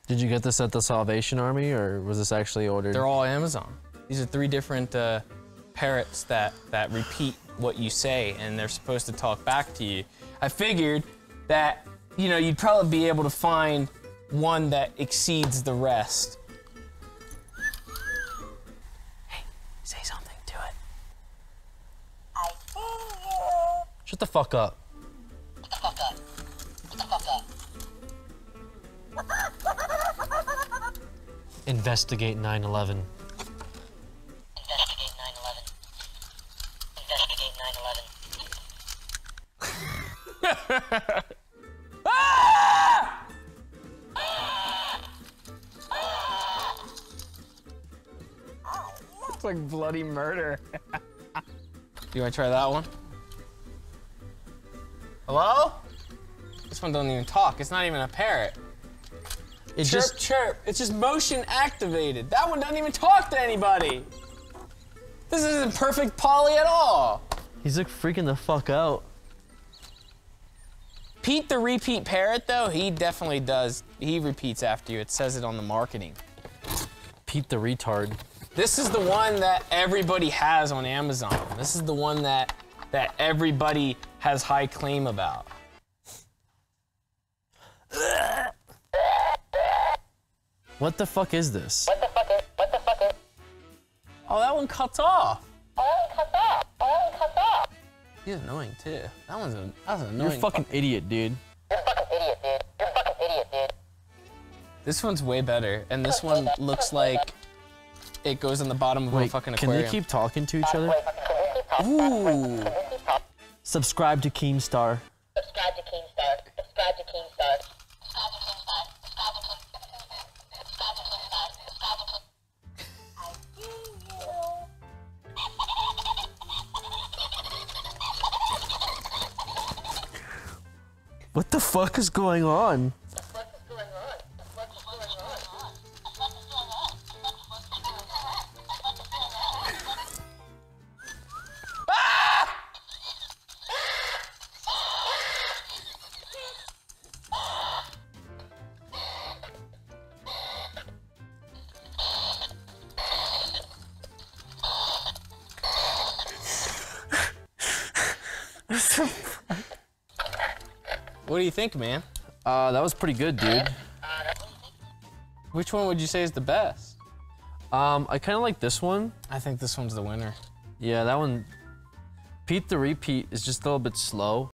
Did you get this at the Salvation Army, or was this actually ordered? They're all Amazon. These are 3 different parrots that repeat what you say, and they're supposed to talk back to you. I figured that, you know, you'd probably be able to find one that exceeds the rest. Hey, say something to it. I see you. Shut the fuck up. Shut the fuck up. Shut the fuck up. Investigate 9/11. Investigate 9/11. Investigate 9/11. It's like bloody murder. You wanna try that one? Hello? This one doesn't even talk. It's not even a parrot. It's Chirp, just chirp. It's just motion activated. That one doesn't even talk to anybody. This isn't perfect Polly at all. he's like freaking the fuck out. Pete the repeat parrot, though, he definitely does. He repeats after you. It says it on the marketing. Pete the retard. This is the one that everybody has on Amazon. This is the one that everybody has high claim about. What the fuck is this? What the fuck is? What the fuck is? Oh, that one cuts off. Oh, it cuts off. Oh, it cuts off. He's annoying too. That's an annoying. You're a fucking idiot, dude. You're a fucking idiot, dude. You're a fucking idiot, dude. This one's way better, and this one looks like it goes in the bottom of a fucking can aquarium. they keep talking to each other? Wait, fucking can we keep talking? Ooh. Can we keep talking? Subscribe to Keemstar. Subscribe to Keemstar. Subscribe to Keemstar. Subscribe to Keemstar. Subscribe to Keemstar. Subscribe to Keemstar. Subscribe to Keemstar. I see you. What the fuck is going on? What is going on? What is going on? What do you think, man? That was pretty good, dude. Which one would you say is the best? I kind of like this one. I think this one's the winner. Yeah, that one. Pete the repeat is just a little bit slow.